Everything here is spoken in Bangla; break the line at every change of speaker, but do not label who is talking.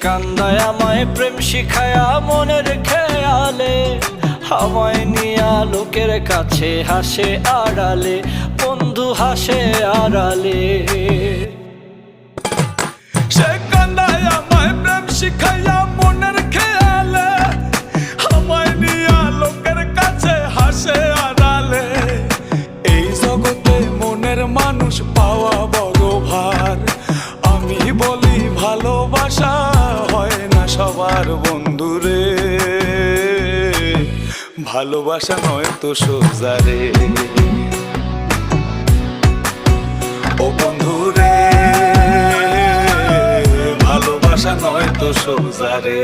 কান্দায় আমায় প্রেম শিখায়া মনের খেয়ালে, আমায় নিয়া লোকের কাছে হাসে আড়ালে, বন্ধু হাসে আড়ালে।
সে কান্দায় আমায় প্রেম শিখায়া মনের খেয়ালে, আমায় নিয়া লোকের কাছে হাসে আড়ালে। এই জগতে মনের মানুষ পাওয়া বড় ভার, আমি বলি ভালোবাসা হয় না সবার বন্ধুরে, ভালোবাসা নয় তো সোজা রে। ও বন্ধুরে, ভালোবাসা নয় তো সোজা রে।